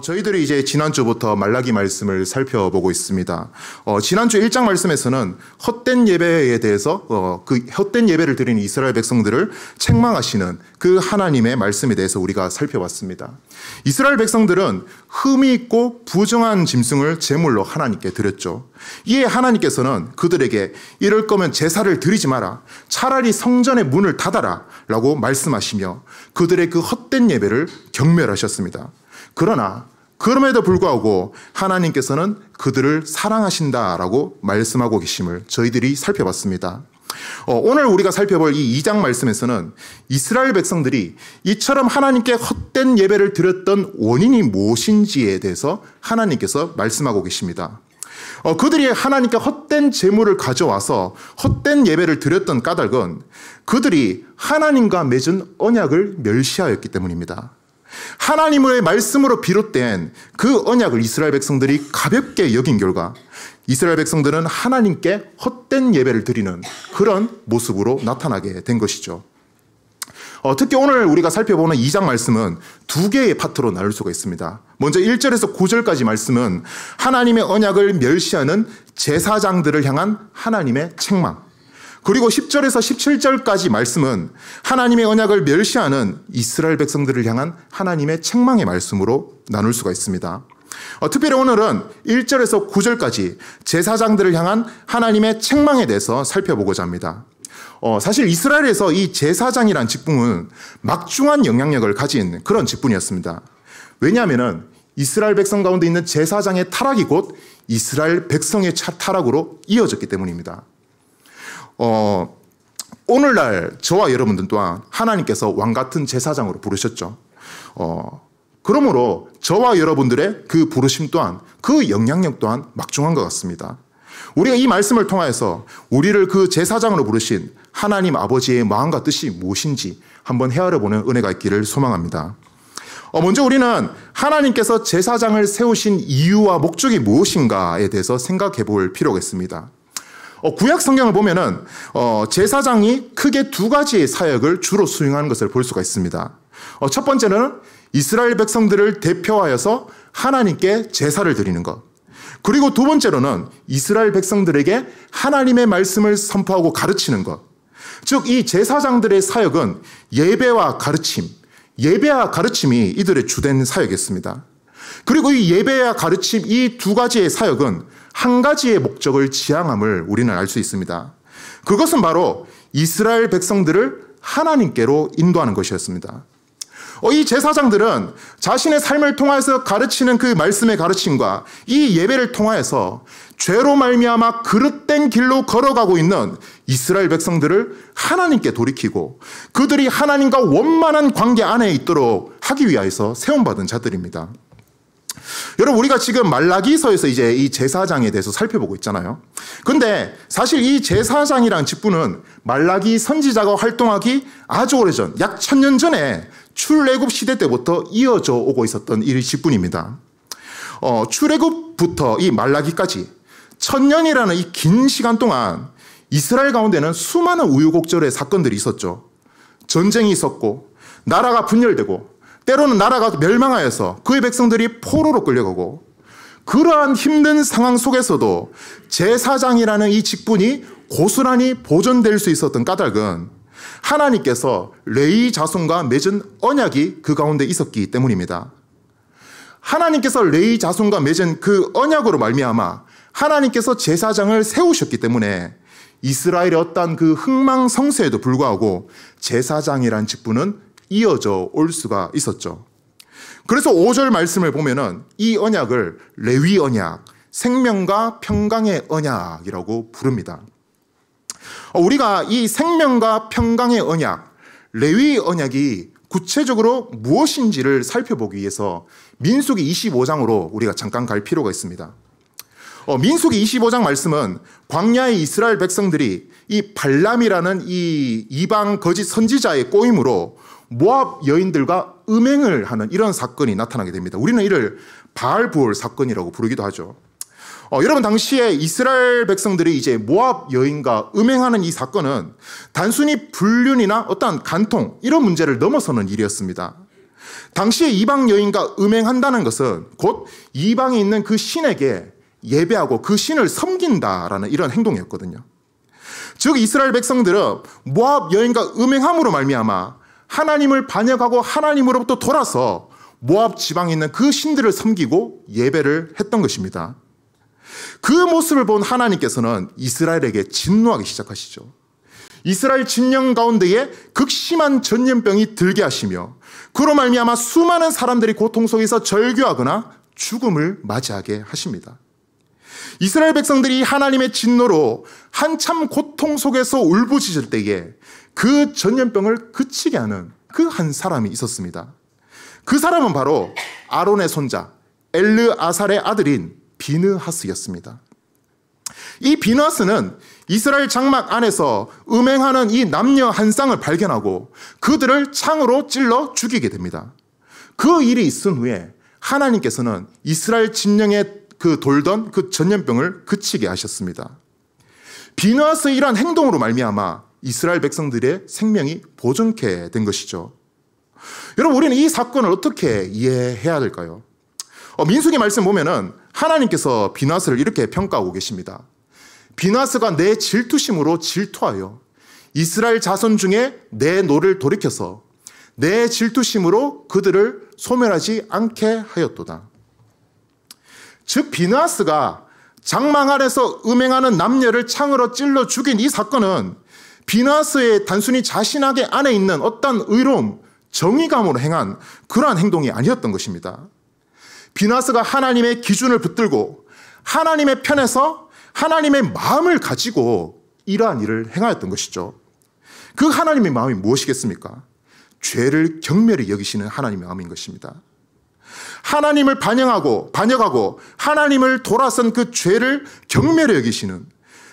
저희들이 이제 지난주부터 말라기 말씀을 살펴보고 있습니다. 지난주 1장 말씀에서는 헛된 예배에 대해서 그 헛된 예배를 드리는 이스라엘 백성들을 책망하시는 그 하나님의 말씀에 대해서 우리가 살펴봤습니다. 이스라엘 백성들은 흠이 있고 부정한 짐승을 제물로 하나님께 드렸죠. 이에 하나님께서는 그들에게 이럴 거면 제사를 드리지 마라. 차라리 성전의 문을 닫아라 라고 말씀하시며 그들의 그 헛된 예배를 경멸하셨습니다. 그러나 그럼에도 불구하고 하나님께서는 그들을 사랑하신다라고 말씀하고 계심을 저희들이 살펴봤습니다. 오늘 우리가 살펴볼 이 2장 말씀에서는 이스라엘 백성들이 이처럼 하나님께 헛된 예배를 드렸던 원인이 무엇인지에 대해서 하나님께서 말씀하고 계십니다. 그들이 하나님께 헛된 제물을 가져와서 헛된 예배를 드렸던 까닭은 그들이 하나님과 맺은 언약을 멸시하였기 때문입니다. 하나님의 말씀으로 비롯된 그 언약을 이스라엘 백성들이 가볍게 여긴 결과 이스라엘 백성들은 하나님께 헛된 예배를 드리는 그런 모습으로 나타나게 된 것이죠. 특히 오늘 우리가 살펴보는 2장 말씀은 두 개의 파트로 나눌 수가 있습니다. 먼저 1절에서 9절까지 말씀은 하나님의 언약을 멸시하는 제사장들을 향한 하나님의 책망, 그리고 10절에서 17절까지 말씀은 하나님의 언약을 멸시하는 이스라엘 백성들을 향한 하나님의 책망의 말씀으로 나눌 수가 있습니다. 특별히 오늘은 1절에서 9절까지 제사장들을 향한 하나님의 책망에 대해서 살펴보고자 합니다. 사실 이스라엘에서 이 제사장이란 직분은 막중한 영향력을 가진 그런 직분이었습니다. 왜냐하면 이스라엘 백성 가운데 있는 제사장의 타락이 곧 이스라엘 백성의 타락으로 이어졌기 때문입니다. 오늘날 저와 여러분들 또한 하나님께서 왕같은 제사장으로 부르셨죠. 그러므로 저와 여러분들의 그 부르심 또한 그 영향력 또한 막중한 것 같습니다. 우리가 이 말씀을 통하여서 우리를 그 제사장으로 부르신 하나님 아버지의 마음과 뜻이 무엇인지 한번 헤아려보는 은혜가 있기를 소망합니다. 먼저 우리는 하나님께서 제사장을 세우신 이유와 목적이 무엇인가에 대해서 생각해 볼 필요가 있습니다. 구약 성경을 보면은 제사장이 크게 두 가지의 사역을 주로 수행하는 것을 볼 수가 있습니다. 첫 번째는 이스라엘 백성들을 대표하여서 하나님께 제사를 드리는 것. 그리고 두 번째로는 이스라엘 백성들에게 하나님의 말씀을 선포하고 가르치는 것. 즉, 이 제사장들의 사역은 예배와 가르침, 예배와 가르침이 이들의 주된 사역이었습니다. 그리고 이 예배와 가르침 이 두 가지의 사역은 한 가지의 목적을 지향함을 우리는 알 수 있습니다. 그것은 바로 이스라엘 백성들을 하나님께로 인도하는 것이었습니다. 이 제사장들은 자신의 삶을 통해서 가르치는 그 말씀의 가르침과 이 예배를 통하여서 죄로 말미암아 그릇된 길로 걸어가고 있는 이스라엘 백성들을 하나님께 돌이키고 그들이 하나님과 원만한 관계 안에 있도록 하기 위하여서 세움받은 자들입니다. 여러분, 우리가 지금 말라기서에서 이제 이 제사장에 대해서 살펴보고 있잖아요. 근데 사실 이 제사장이라는 직분은 말라기 선지자가 활동하기 아주 오래전, 약 1000년 전에 출애굽 시대 때부터 이어져 오고 있었던 이 직분입니다. 출애굽부터 이 말라기까지 1000년이라는 이 긴 시간 동안 이스라엘 가운데는 수많은 우유곡절의 사건들이 있었죠. 전쟁이 있었고 나라가 분열되고 때로는 나라가 멸망하여서 그의 백성들이 포로로 끌려가고 그러한 힘든 상황 속에서도 제사장이라는 이 직분이 고스란히 보존될 수 있었던 까닭은 하나님께서 레위 자손과 맺은 언약이 그 가운데 있었기 때문입니다. 하나님께서 레위 자손과 맺은 그 언약으로 말미암아 하나님께서 제사장을 세우셨기 때문에 이스라엘의 어떤 그 흥망성쇠에도 불구하고 제사장이라는 직분은 이어져 올 수가 있었죠. 그래서 5절 말씀을 보면은 이 언약을 레위 언약, 생명과 평강의 언약이라고 부릅니다. 우리가 이 생명과 평강의 언약, 레위 언약이 구체적으로 무엇인지를 살펴보기 위해서 민수기 25장으로 우리가 잠깐 갈 필요가 있습니다. 민수기 25장 말씀은 광야의 이스라엘 백성들이 이 발람이라는 이 이방 거짓 선지자의 꼬임으로 모압 여인들과 음행을 하는 이런 사건이 나타나게 됩니다. 우리는 이를 바알부올 사건이라고 부르기도 하죠. 여러분, 당시에 이스라엘 백성들이 이제 모압 여인과 음행하는 이 사건은 단순히 불륜이나 어떠한 간통 이런 문제를 넘어서는 일이었습니다. 당시에 이방 여인과 음행한다는 것은 곧 이방에 있는 그 신에게 예배하고 그 신을 섬긴다라는 이런 행동이었거든요. 즉 이스라엘 백성들은 모압 여인과 음행함으로 말미암아 하나님을 반역하고 하나님으로부터 돌아서 모압 지방에 있는 그 신들을 섬기고 예배를 했던 것입니다. 그 모습을 본 하나님께서는 이스라엘에게 진노하기 시작하시죠. 이스라엘 진영 가운데에 극심한 전염병이 들게 하시며 그로 말미암아 수많은 사람들이 고통 속에서 절규하거나 죽음을 맞이하게 하십니다. 이스라엘 백성들이 하나님의 진노로 한참 고통 속에서 울부짖을 때에 그 전염병을 그치게 하는 그 한 사람이 있었습니다. 그 사람은 바로 아론의 손자 엘르아살의 아들인 비느하스였습니다. 이 비느하스는 이스라엘 장막 안에서 음행하는 이 남녀 한 쌍을 발견하고 그들을 창으로 찔러 죽이게 됩니다. 그 일이 있은 후에 하나님께서는 이스라엘 진영에 그 돌던 그 전염병을 그치게 하셨습니다. 비느하스의 이러한 행동으로 말미암아 이스라엘 백성들의 생명이 보존케 된 것이죠. 여러분, 우리는 이 사건을 어떻게 이해해야 될까요? 민수기 말씀 보면은 하나님께서 비느하스를 이렇게 평가하고 계십니다. 비느하스가 내 질투심으로 질투하여 이스라엘 자손 중에 내 노를 돌이켜서 내 질투심으로 그들을 소멸하지 않게 하였도다. 즉 비느하스가 장막 안에서 음행하는 남녀를 창으로 찔러 죽인 이 사건은 비느하스의 단순히 자신에게 안에 있는 어떤 의로움, 정의감으로 행한 그러한 행동이 아니었던 것입니다. 비느하스가 하나님의 기준을 붙들고 하나님의 편에서 하나님의 마음을 가지고 이러한 일을 행하였던 것이죠. 그 하나님의 마음이 무엇이겠습니까? 죄를 경멸히 여기시는 하나님의 마음인 것입니다. 하나님을 반역하고 하나님을 돌아선 그 죄를 경멸히 여기시는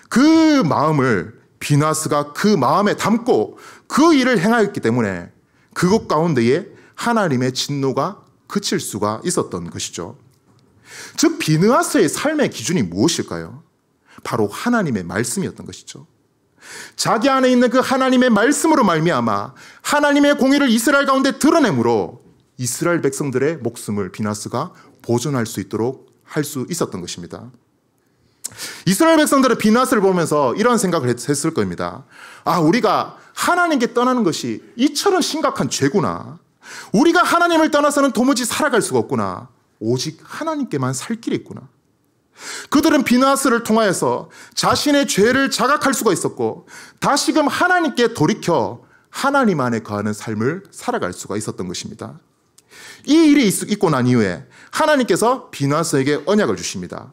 그 마음을 비느하스가 그 마음에 담고 그 일을 행하였기 때문에 그것 가운데에 하나님의 진노가 그칠 수가 있었던 것이죠. 즉 비느하스의 삶의 기준이 무엇일까요? 바로 하나님의 말씀이었던 것이죠. 자기 안에 있는 그 하나님의 말씀으로 말미암아 하나님의 공의를 이스라엘 가운데 드러내므로 이스라엘 백성들의 목숨을 비느하스가 보존할 수 있도록 할 수 있었던 것입니다. 이스라엘 백성들은 비느하스를 보면서 이런 생각을 했을 겁니다. 우리가 하나님께 떠나는 것이 이처럼 심각한 죄구나. 우리가 하나님을 떠나서는 도무지 살아갈 수가 없구나. 오직 하나님께만 살 길이 있구나. 그들은 비느하스를 통하여서 자신의 죄를 자각할 수가 있었고 다시금 하나님께 돌이켜 하나님 안에 거하는 삶을 살아갈 수가 있었던 것입니다. 이 일이 있고 난 이후에 하나님께서 비느하스에게 언약을 주십니다.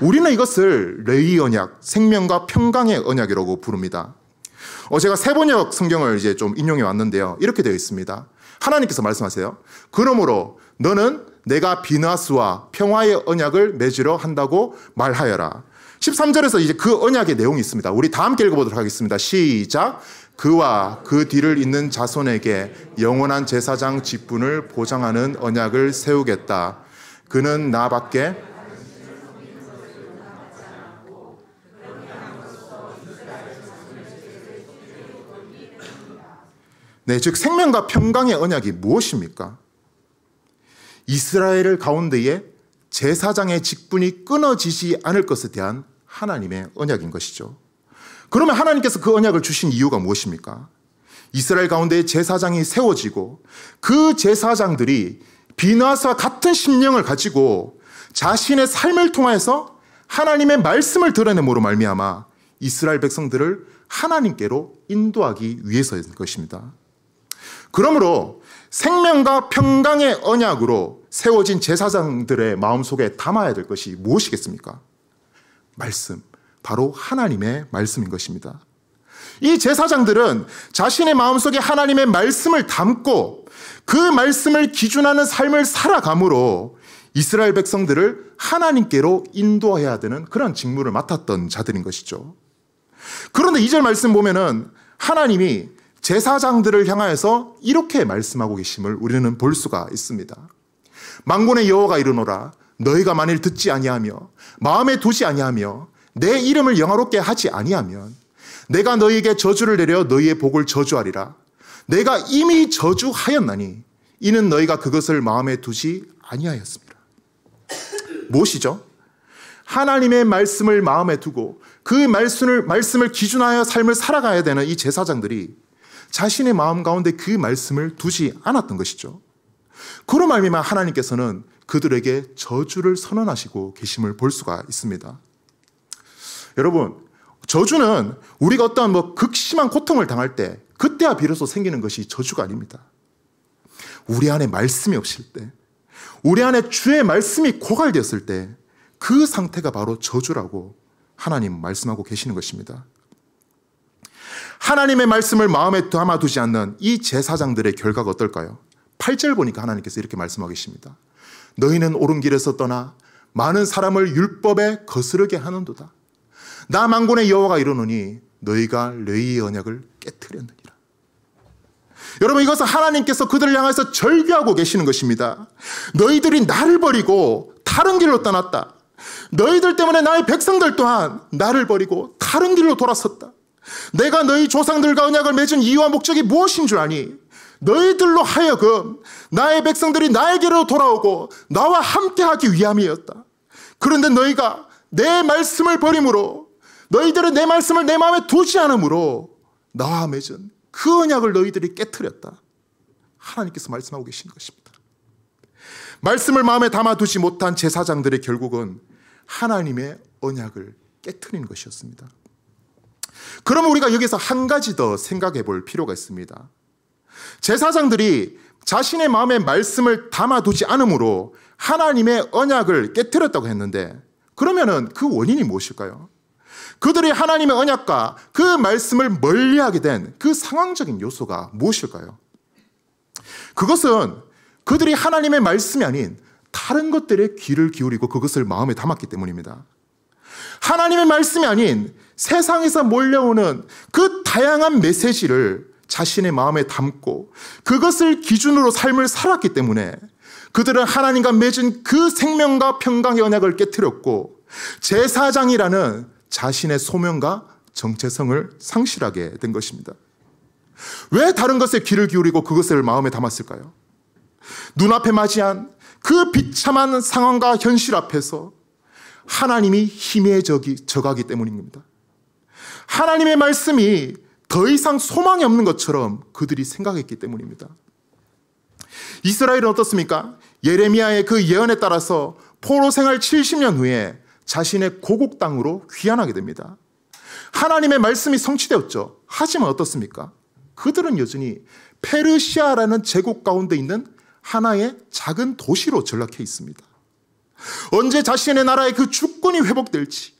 우리는 이것을 레위 언약, 생명과 평강의 언약이라고 부릅니다. 제가 세번역 성경을 이제 좀 인용해 왔는데요. 이렇게 되어 있습니다. 하나님께서 말씀하세요. 그러므로 너는 내가 비느하스와 평화의 언약을 맺으려 한다고 말하여라. 13절에서 이제 그 언약의 내용이 있습니다. 우리 다 함께 읽어보도록 하겠습니다. 시작. 그와 그 뒤를 잇는 자손에게 영원한 제사장 직분을 보장하는 언약을 세우겠다. 그는 나밖에 즉 생명과 평강의 언약이 무엇입니까? 이스라엘 가운데에 제사장의 직분이 끊어지지 않을 것에 대한 하나님의 언약인 것이죠. 그러면 하나님께서 그 언약을 주신 이유가 무엇입니까? 이스라엘 가운데 제사장이 세워지고 그 제사장들이 비느하스와 같은 심령을 가지고 자신의 삶을 통해서 하나님의 말씀을 드러내므로 말미암아 이스라엘 백성들을 하나님께로 인도하기 위해서인 것입니다. 그러므로 생명과 평강의 언약으로 세워진 제사장들의 마음속에 담아야 될 것이 무엇이겠습니까? 말씀, 바로 하나님의 말씀인 것입니다. 이 제사장들은 자신의 마음속에 하나님의 말씀을 담고 그 말씀을 기준하는 삶을 살아감으로 이스라엘 백성들을 하나님께로 인도해야 되는 그런 직무를 맡았던 자들인 것이죠. 그런데 2절 말씀 보면은 하나님이 제사장들을 향하여서 이렇게 말씀하고 계심을 우리는 볼 수가 있습니다. 만군의 여호와가 이르노라. 너희가 만일 듣지 아니하며 마음에 두지 아니하며 내 이름을 영화롭게 하지 아니하면 내가 너희에게 저주를 내려 너희의 복을 저주하리라. 내가 이미 저주하였나니 이는 너희가 그것을 마음에 두지 아니하였습니다. 무엇이죠? 하나님의 말씀을 마음에 두고 그 말씀을 기준하여 삶을 살아가야 되는 이 제사장들이 자신의 마음 가운데 그 말씀을 두지 않았던 것이죠. 그로 말미암아 하나님께서는 그들에게 저주를 선언하시고 계심을 볼 수가 있습니다. 여러분, 저주는 우리가 어떠한 극심한 고통을 당할 때 그때야 비로소 생기는 것이 저주가 아닙니다. 우리 안에 말씀이 없을 때, 우리 안에 주의 말씀이 고갈되었을 때 그 상태가 바로 저주라고 하나님 말씀하고 계시는 것입니다. 하나님의 말씀을 마음에 담아두지 않는 이 제사장들의 결과가 어떨까요? 8절 보니까 하나님께서 이렇게 말씀하고 계십니다. 너희는 옳은 길에서 떠나 많은 사람을 율법에 거스르게 하는도다. 나 만군의 여호와가 이르노니 너희가 레위의 언약을 깨트렸느니라. 여러분, 이것은 하나님께서 그들을 향해서 절규하고 계시는 것입니다. 너희들이 나를 버리고 다른 길로 떠났다. 너희들 때문에 나의 백성들 또한 나를 버리고 다른 길로 돌아섰다. 내가 너희 조상들과 언약을 맺은 이유와 목적이 무엇인 줄 아니? 너희들로 하여금 나의 백성들이 나에게로 돌아오고 나와 함께하기 위함이었다. 그런데 너희가 내 말씀을 버림으로, 너희들은 내 말씀을 내 마음에 두지 않으므로 나와 맺은 그 언약을 너희들이 깨트렸다. 하나님께서 말씀하고 계신 것입니다. 말씀을 마음에 담아두지 못한 제사장들의 결국은 하나님의 언약을 깨트리는 것이었습니다. 그러면 우리가 여기서 한 가지 더 생각해 볼 필요가 있습니다. 제사장들이 자신의 마음에 말씀을 담아두지 않으므로 하나님의 언약을 깨트렸다고 했는데, 그러면은 그 원인이 무엇일까요? 그들이 하나님의 언약과 그 말씀을 멀리하게 된 그 상황적인 요소가 무엇일까요? 그것은 그들이 하나님의 말씀이 아닌 다른 것들에 귀를 기울이고 그것을 마음에 담았기 때문입니다. 하나님의 말씀이 아닌 세상에서 몰려오는 그 다양한 메시지를 자신의 마음에 담고 그것을 기준으로 삶을 살았기 때문에 그들은 하나님과 맺은 그 생명과 평강의 언약을 깨트렸고 제사장이라는 자신의 소명과 정체성을 상실하게 된 것입니다. 왜 다른 것에 귀를 기울이고 그것을 마음에 담았을까요? 눈앞에 맞이한 그 비참한 상황과 현실 앞에서 하나님이 희미해져가기 때문입니다. 하나님의 말씀이 더 이상 소망이 없는 것처럼 그들이 생각했기 때문입니다. 이스라엘은 어떻습니까? 예레미야의 그 예언에 따라서 포로 생활 70년 후에 자신의 고국 땅으로 귀환하게 됩니다. 하나님의 말씀이 성취되었죠. 하지만 어떻습니까? 그들은 여전히 페르시아라는 제국 가운데 있는 하나의 작은 도시로 전락해 있습니다. 언제 자신의 나라의 그 주권이 회복될지,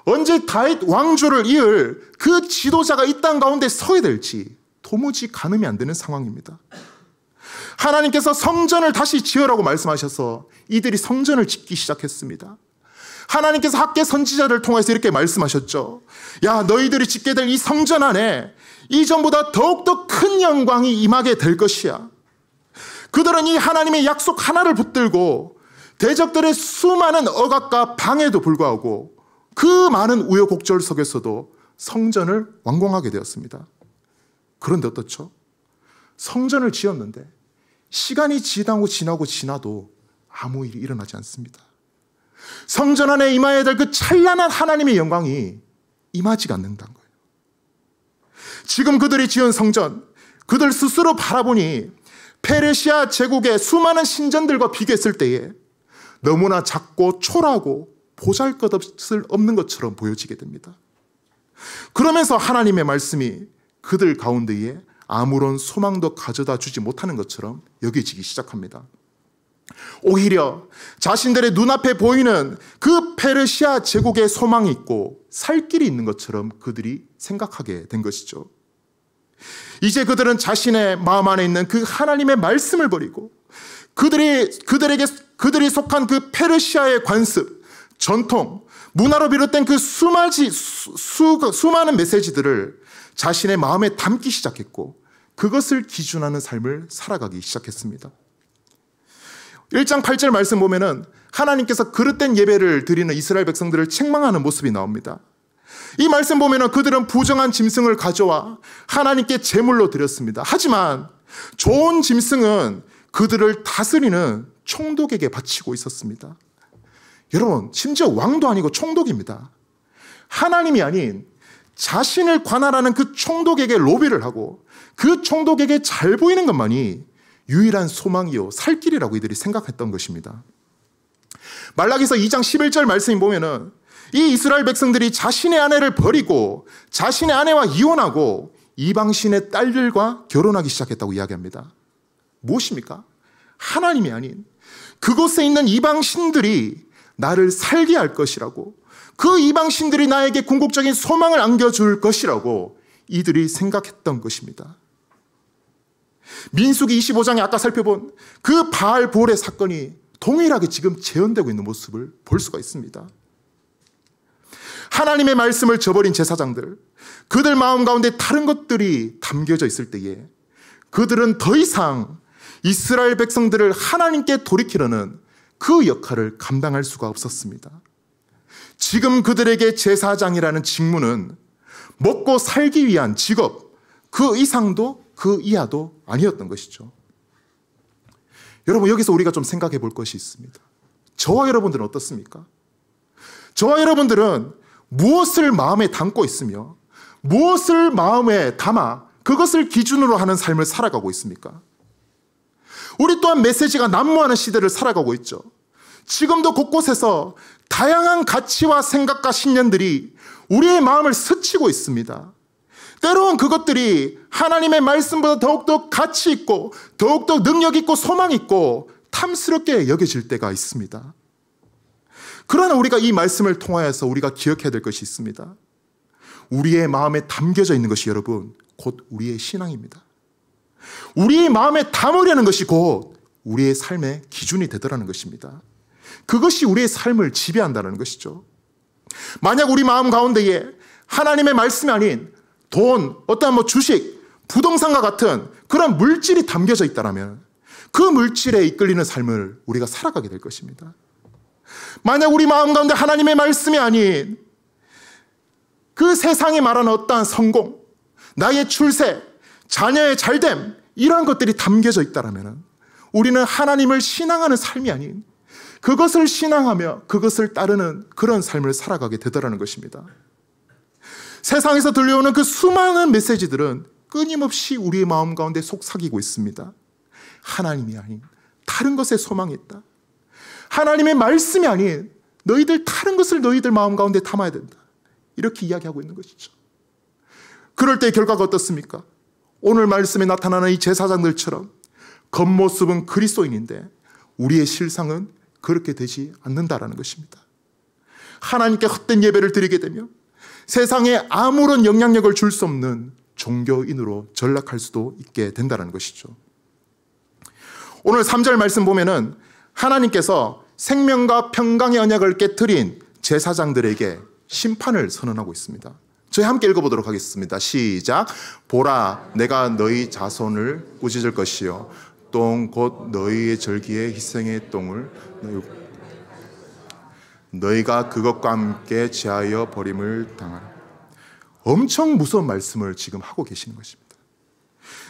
언제 다윗 왕조를 이을 그 지도자가 이 땅 가운데 서게 될지 도무지 가늠이 안 되는 상황입니다. 하나님께서 성전을 다시 지으라고 말씀하셔서 이들이 성전을 짓기 시작했습니다. 하나님께서 학개 선지자를 통해서 이렇게 말씀하셨죠. 야, 너희들이 짓게 될 이 성전 안에 이전보다 더욱더 큰 영광이 임하게 될 것이야. 그들은 이 하나님의 약속 하나를 붙들고 대적들의 수많은 억압과 방해에도 불구하고 그 많은 우여곡절 속에서도 성전을 완공하게 되었습니다. 그런데 어떻죠? 성전을 지었는데 시간이 지나고 지나도 아무 일이 일어나지 않습니다. 성전 안에 임해야 될 그 찬란한 하나님의 영광이 임하지가 않는다는 거예요. 지금 그들이 지은 성전, 그들 스스로 바라보니 페르시아 제국의 수많은 신전들과 비교했을 때에 너무나 작고 초라하고 보잘것없는 것처럼 보여지게 됩니다. 그러면서 하나님의 말씀이 그들 가운데에 아무런 소망도 가져다 주지 못하는 것처럼 여겨지기 시작합니다. 오히려 자신들의 눈앞에 보이는 그 페르시아 제국의 소망이 있고 살 길이 있는 것처럼 그들이 생각하게 된 것이죠. 이제 그들은 자신의 마음 안에 있는 그 하나님의 말씀을 버리고 그들이 속한 그 페르시아의 관습, 전통, 문화로 비롯된 그 수많은 메시지들을 자신의 마음에 담기 시작했고 그것을 기준하는 삶을 살아가기 시작했습니다. 1장 8절 말씀 보면은 하나님께서 그릇된 예배를 드리는 이스라엘 백성들을 책망하는 모습이 나옵니다. 이 말씀 보면은 그들은 부정한 짐승을 가져와 하나님께 제물로 드렸습니다. 하지만 좋은 짐승은 그들을 다스리는 총독에게 바치고 있었습니다. 여러분, 심지어 왕도 아니고 총독입니다. 하나님이 아닌 자신을 관할하는 그 총독에게 로비를 하고 그 총독에게 잘 보이는 것만이 유일한 소망이요 살 길이라고 이들이 생각했던 것입니다. 말라기서 2장 11절 말씀에 보면은 이 이스라엘 백성들이 자신의 아내를 버리고 자신의 아내와 이혼하고 이방신의 딸들과 결혼하기 시작했다고 이야기합니다. 무엇입니까? 하나님이 아닌 그곳에 있는 이방신들이 나를 살게 할 것이라고, 그 이방신들이 나에게 궁극적인 소망을 안겨줄 것이라고 이들이 생각했던 것입니다. 민수기 25장에 아까 살펴본 그 바알볼의 사건이 동일하게 지금 재현되고 있는 모습을 볼 수가 있습니다. 하나님의 말씀을 저버린 제사장들, 그들 마음 가운데 다른 것들이 담겨져 있을 때에 그들은 더 이상 이스라엘 백성들을 하나님께 돌이키려는 그 역할을 감당할 수가 없었습니다. 지금 그들에게 제사장이라는 직무는 먹고 살기 위한 직업, 그 이상도 그 이하도 아니었던 것이죠. 여러분, 여기서 우리가 좀 생각해 볼 것이 있습니다. 저와 여러분들은 어떻습니까? 저와 여러분들은 무엇을 마음에 담고 있으며 무엇을 마음에 담아 그것을 기준으로 하는 삶을 살아가고 있습니까? 우리 또한 메시지가 난무하는 시대를 살아가고 있죠. 지금도 곳곳에서 다양한 가치와 생각과 신념들이 우리의 마음을 스치고 있습니다. 때로는 그것들이 하나님의 말씀보다 더욱더 가치 있고 더욱더 능력 있고 소망 있고 탐스럽게 여겨질 때가 있습니다. 그러나 우리가 이 말씀을 통하여서 우리가 기억해야 될 것이 있습니다. 우리의 마음에 담겨져 있는 것이 여러분 곧 우리의 신앙입니다. 우리의 마음에 담으려는 것이 곧 우리의 삶의 기준이 되더라는 것입니다. 그것이 우리의 삶을 지배한다는 것이죠. 만약 우리 마음 가운데에 하나님의 말씀이 아닌 돈, 어떠한 주식, 부동산과 같은 그런 물질이 담겨져 있다면 그 물질에 이끌리는 삶을 우리가 살아가게 될 것입니다. 만약 우리 마음 가운데 하나님의 말씀이 아닌 그 세상이 말하는 어떠한 성공, 나의 출세, 자녀의 잘됨, 이러한 것들이 담겨져 있다면 우리는 하나님을 신앙하는 삶이 아닌 그것을 신앙하며 그것을 따르는 그런 삶을 살아가게 되더라는 것입니다. 세상에서 들려오는 그 수많은 메시지들은 끊임없이 우리의 마음 가운데 속삭이고 있습니다. 하나님이 아닌 다른 것에 소망이 있다. 하나님의 말씀이 아닌 너희들 다른 것을 너희들 마음 가운데 담아야 된다. 이렇게 이야기하고 있는 것이죠. 그럴 때 결과가 어떻습니까? 오늘 말씀에 나타나는 이 제사장들처럼 겉모습은 그리스도인인데 우리의 실상은 그렇게 되지 않는다라는 것입니다. 하나님께 헛된 예배를 드리게 되며 세상에 아무런 영향력을 줄 수 없는 종교인으로 전락할 수도 있게 된다는 것이죠. 오늘 3절 말씀 보면은 하나님께서 생명과 평강의 언약을 깨트린 제사장들에게 심판을 선언하고 있습니다. 저희 함께 읽어보도록 하겠습니다. 시작. 보라, 내가 너희 자손을 꾸짖을 것이요 똥 곧 너희의 절기의 희생의 똥을 너희가 그것과 함께 제하여 버림을 당하라. 엄청 무서운 말씀을 지금 하고 계시는 것입니다.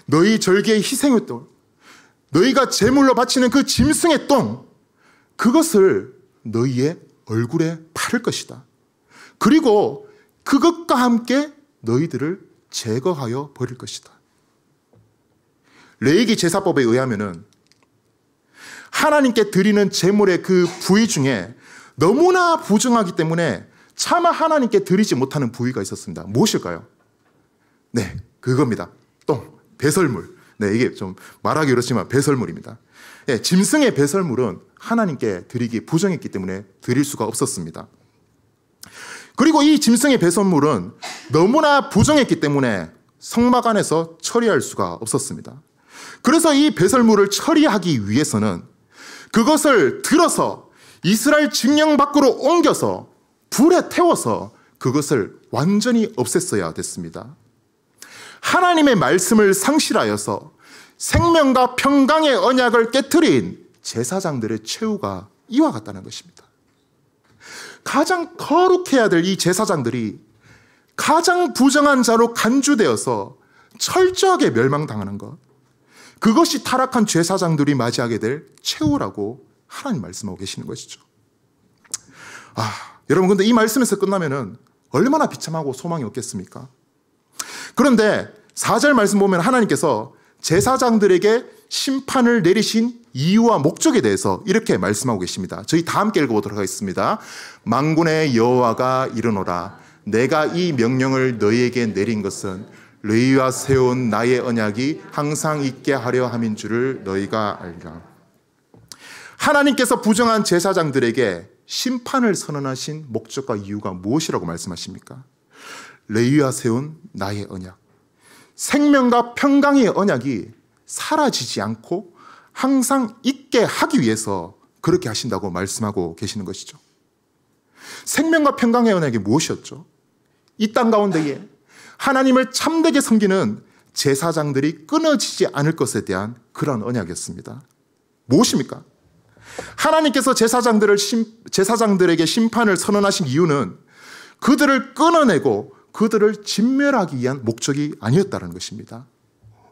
너희 절기의 희생의 똥, 너희가 제물로 바치는 그 짐승의 똥, 그것을 너희의 얼굴에 바를 것이다. 그리고 그것과 함께 너희들을 제거하여 버릴 것이다. 레위기 제사법에 의하면은 하나님께 드리는 제물의 그 부위 중에 너무나 부정하기 때문에 차마 하나님께 드리지 못하는 부위가 있었습니다. 무엇일까요? 네, 그겁니다. 똥, 배설물. 네, 이게 좀 말하기 그렇지만 배설물입니다. 네, 짐승의 배설물은 하나님께 드리기 부정했기 때문에 드릴 수가 없었습니다. 그리고 이 짐승의 배설물은 너무나 부정했기 때문에 성막 안에서 처리할 수가 없었습니다. 그래서 이 배설물을 처리하기 위해서는 그것을 들어서 이스라엘 직령 밖으로 옮겨서 불에 태워서 그것을 완전히 없앴어야 됐습니다. 하나님의 말씀을 상실하여서 생명과 평강의 언약을 깨트린 제사장들의 최후가 이와 같다는 것입니다. 가장 거룩해야 될 이 제사장들이 가장 부정한 자로 간주되어서 철저하게 멸망당하는 것, 그것이 타락한 제사장들이 맞이하게 될 최후라고 하나님 말씀하고 계시는 것이죠. 여러분, 근데 이 말씀에서 끝나면은 얼마나 비참하고 소망이 없겠습니까? 그런데 4절 말씀 보면 하나님께서 제사장들에게 심판을 내리신 이유와 목적에 대해서 이렇게 말씀하고 계십니다. 저희 다 함께 읽어보도록 하겠습니다. 만군의 여호와가 이르노라. 내가 이 명령을 너희에게 내린 것은 너희와 세운 나의 언약이 항상 있게 하려 함인 줄을 너희가 알라. 하나님께서 부정한 제사장들에게 심판을 선언하신 목적과 이유가 무엇이라고 말씀하십니까? 레위와 세운 나의 언약, 생명과 평강의 언약이 사라지지 않고 항상 있게 하기 위해서 그렇게 하신다고 말씀하고 계시는 것이죠. 생명과 평강의 언약이 무엇이었죠? 이 땅 가운데에 하나님을 참되게 섬기는 제사장들이 끊어지지 않을 것에 대한 그런 언약이었습니다. 무엇입니까? 하나님께서 제사장들에게 심판을 선언하신 이유는 그들을 끊어내고 그들을 진멸하기 위한 목적이 아니었다는 것입니다.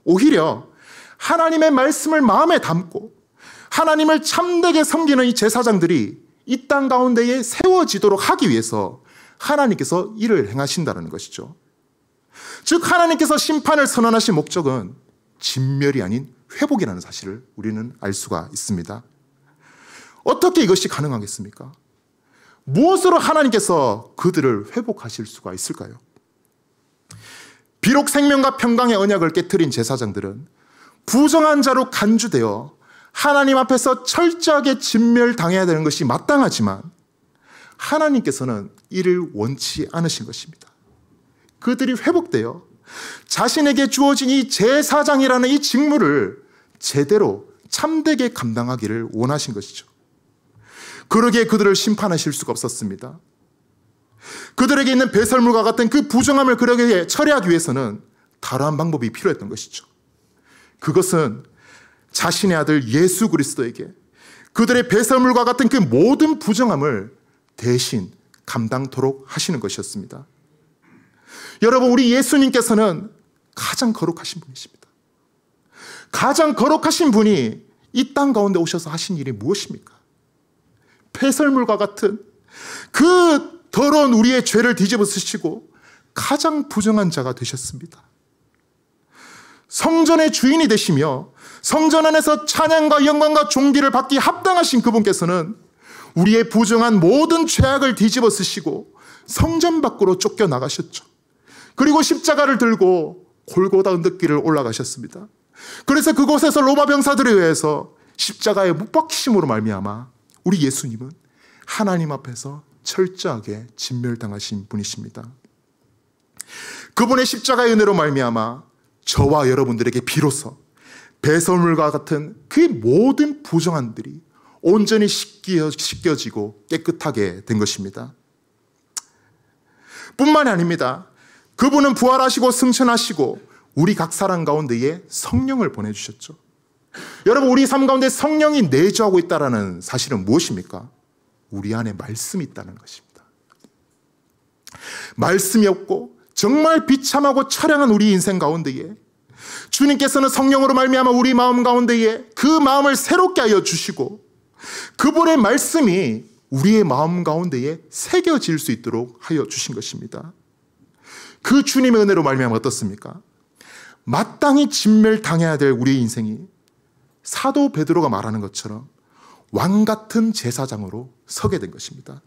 오히려 하나님의 말씀을 마음에 담고 하나님을 참되게 섬기는 이 제사장들이 이 땅 가운데에 세워지도록 하기 위해서 하나님께서 이를 행하신다는 것이죠. 즉 하나님께서 심판을 선언하신 목적은 진멸이 아닌 회복이라는 사실을 우리는 알 수가 있습니다. 어떻게 이것이 가능하겠습니까? 무엇으로 하나님께서 그들을 회복하실 수가 있을까요? 비록 생명과 평강의 언약을 깨트린 제사장들은 부정한 자로 간주되어 하나님 앞에서 철저하게 진멸당해야 되는 것이 마땅하지만 하나님께서는 이를 원치 않으신 것입니다. 그들이 회복되어 자신에게 주어진 이 제사장이라는 이 직무를 제대로 참되게 감당하기를 원하신 것이죠. 그러기에 그들을 심판하실 수가 없었습니다. 그들에게 있는 배설물과 같은 그 부정함을 그들에게 처리하기 위해서는 다른 방법이 필요했던 것이죠. 그것은 자신의 아들 예수 그리스도에게 그들의 배설물과 같은 그 모든 부정함을 대신 감당토록 하시는 것이었습니다. 여러분, 우리 예수님께서는 가장 거룩하신 분이십니다. 가장 거룩하신 분이 이 땅 가운데 오셔서 하신 일이 무엇입니까? 폐설물과 같은 그 더러운 우리의 죄를 뒤집어 쓰시고 가장 부정한 자가 되셨습니다. 성전의 주인이 되시며 성전 안에서 찬양과 영광과 존귀를 받기 합당하신 그분께서는 우리의 부정한 모든 죄악을 뒤집어 쓰시고 성전 밖으로 쫓겨나가셨죠. 그리고 십자가를 들고 골고다 언덕길을 올라가셨습니다. 그래서 그곳에서 로마 병사들에 의해서 십자가에 못 박히심으로 말미암아 우리 예수님은 하나님 앞에서 철저하게 진멸당하신 분이십니다. 그분의 십자가의 은혜로 말미암아 저와 여러분들에게 비로소 배설물과 같은 그 모든 부정함들이 온전히 씻겨지고 깨끗하게 된 것입니다. 뿐만이 아닙니다. 그분은 부활하시고 승천하시고 우리 각 사람 가운데에 성령을 보내주셨죠. 여러분, 우리 삶 가운데 성령이 내주하고 있다는 사실은 무엇입니까? 우리 안에 말씀이 있다는 것입니다. 말씀이 없고 정말 비참하고 처량한 우리 인생 가운데에 주님께서는 성령으로 말미암아 우리 마음 가운데에 그 마음을 새롭게 하여 주시고 그분의 말씀이 우리의 마음 가운데에 새겨질 수 있도록 하여 주신 것입니다. 그 주님의 은혜로 말미암아 어떻습니까? 마땅히 진멸당해야 될 우리의 인생이 사도 베드로가 말하는 것처럼 왕 같은 제사장으로 서게 된 것입니다.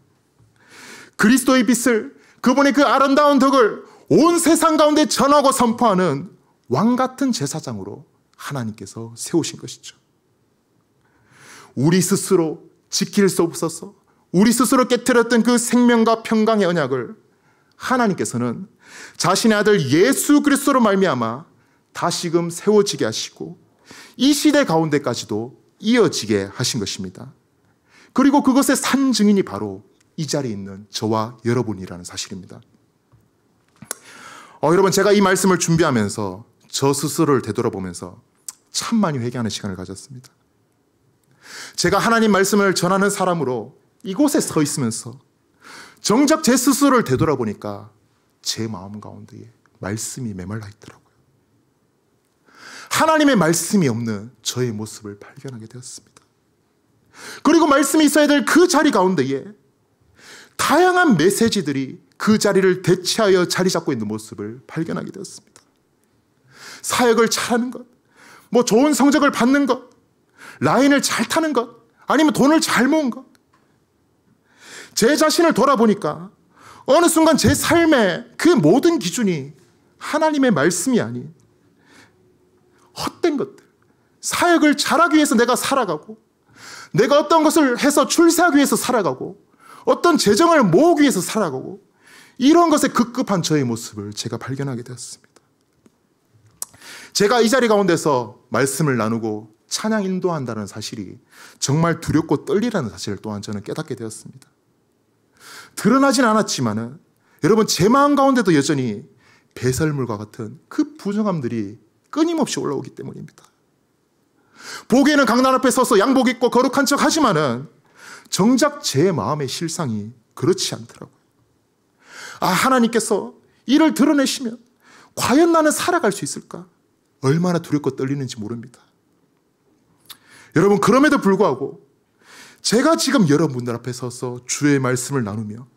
그리스도의 빛을, 그분의 그 아름다운 덕을 온 세상 가운데 전하고 선포하는 왕 같은 제사장으로 하나님께서 세우신 것이죠. 우리 스스로 지킬 수 없어서 우리 스스로 깨트렸던 그 생명과 평강의 언약을 하나님께서는 자신의 아들 예수 그리스도로 말미암아 다시금 세워지게 하시고 이 시대 가운데까지도 이어지게 하신 것입니다. 그리고 그것의 산 증인이 바로 이 자리에 있는 저와 여러분이라는 사실입니다. 여러분, 제가 이 말씀을 준비하면서 저 스스로를 되돌아보면서 참 많이 회개하는 시간을 가졌습니다. 제가 하나님 말씀을 전하는 사람으로 이곳에 서 있으면서 정작 제 스스로를 되돌아보니까 제 마음 가운데에 말씀이 메말라 있더라고요. 하나님의 말씀이 없는 저의 모습을 발견하게 되었습니다. 그리고 말씀이 있어야 될 그 자리 가운데에 다양한 메시지들이 그 자리를 대체하여 자리 잡고 있는 모습을 발견하게 되었습니다. 사역을 잘하는 것, 뭐 좋은 성적을 받는 것, 라인을 잘 타는 것, 아니면 돈을 잘 모은 것. 제 자신을 돌아보니까 어느 순간 제 삶의 그 모든 기준이 하나님의 말씀이 아닌 헛된 것들, 사역을 잘하기 위해서 내가 살아가고, 내가 어떤 것을 해서 출세하기 위해서 살아가고, 어떤 재정을 모으기 위해서 살아가고, 이런 것에 급급한 저의 모습을 제가 발견하게 되었습니다. 제가 이 자리 가운데서 말씀을 나누고 찬양 인도한다는 사실이 정말 두렵고 떨리라는 사실을 또한 저는 깨닫게 되었습니다. 드러나진 않았지만은 여러분, 제 마음 가운데도 여전히 배설물과 같은 그 부정함들이 끊임없이 올라오기 때문입니다. 보기에는 강단 앞에 서서 양복 입고 거룩한 척 하지만은 정작 제 마음의 실상이 그렇지 않더라고요. 아, 하나님께서 이를 드러내시면 과연 나는 살아갈 수 있을까? 얼마나 두렵고 떨리는지 모릅니다. 여러분, 그럼에도 불구하고 제가 지금 여러분들 앞에 서서 주의 말씀을 나누며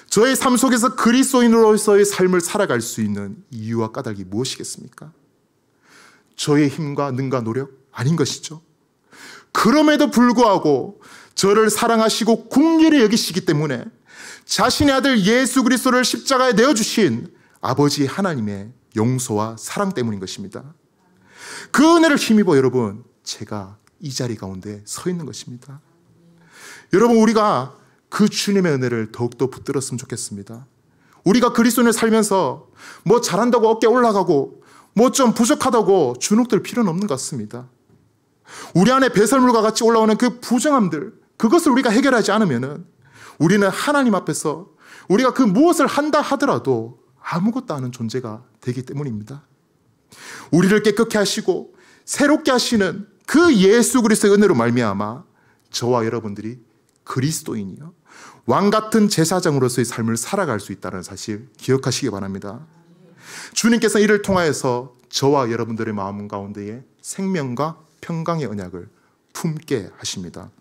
저의 삶 속에서 그리스도인으로서의 삶을 살아갈 수 있는 이유와 까닭이 무엇이겠습니까? 저의 힘과 능과 노력? 아닌 것이죠. 그럼에도 불구하고 저를 사랑하시고 긍휼히 여기시기 때문에 자신의 아들 예수 그리스도를 십자가에 내어주신 아버지 하나님의 용서와 사랑 때문인 것입니다. 그 은혜를 힘입어 여러분, 제가 이 자리 가운데 서 있는 것입니다. 여러분, 우리가 그 주님의 은혜를 더욱더 붙들었으면 좋겠습니다. 우리가 그리스도인을 살면서 뭐 잘한다고 어깨 올라가고 뭐 좀 부족하다고 주눅들 필요는 없는 것 같습니다. 우리 안에 배설물과 같이 올라오는 그 부정함들, 그것을 우리가 해결하지 않으면은 우리는 하나님 앞에서 우리가 그 무엇을 한다 하더라도 아무것도 아닌 존재가 되기 때문입니다. 우리를 깨끗게 하시고 새롭게 하시는 그 예수 그리스도의 은혜로 말미암아 저와 여러분들이 그리스도인이요, 왕같은 제사장으로서의 삶을 살아갈 수 있다는 사실 기억하시기 바랍니다. 주님께서 이를 통하여서 저와 여러분들의 마음 가운데에 생명과 평강의 언약을 품게 하십니다.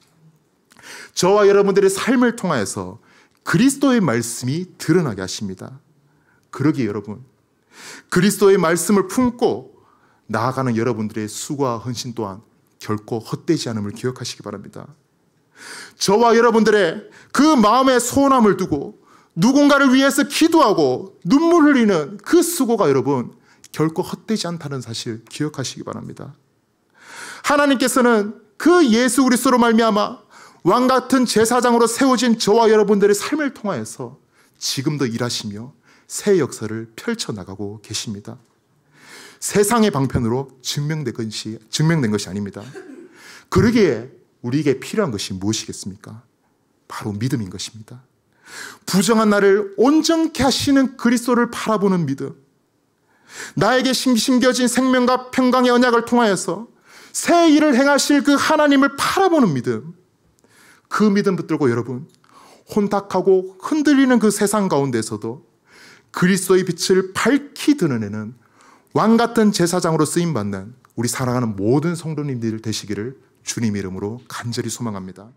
저와 여러분들의 삶을 통하여서 그리스도의 말씀이 드러나게 하십니다. 그러기에 여러분, 그리스도의 말씀을 품고 나아가는 여러분들의 수고와 헌신 또한 결코 헛되지 않음을 기억하시기 바랍니다. 저와 여러분들의 그 마음의 소원함을 두고 누군가를 위해서 기도하고 눈물 흘리는 그 수고가 여러분 결코 헛되지 않다는 사실 기억하시기 바랍니다. 하나님께서는 그 예수 그리스도로 말미암아 왕같은 제사장으로 세워진 저와 여러분들의 삶을 통하여서 지금도 일하시며 새 역사를 펼쳐나가고 계십니다. 세상의 방편으로 증명된 것이 아닙니다. 그러기에 우리에게 필요한 것이 무엇이겠습니까? 바로 믿음인 것입니다. 부정한 나를 온전케 하시는 그리스도를 바라보는 믿음, 나에게 심겨진 생명과 평강의 언약을 통하여서 새 일을 행하실 그 하나님을 바라보는 믿음, 그 믿음 붙들고 여러분, 혼탁하고 흔들리는 그 세상 가운데서도 그리스도의 빛을 밝히 드러내는 왕같은 제사장으로 쓰임받는 우리 사랑하는 모든 성도님들 되시기를 주님 이름으로 간절히 소망합니다.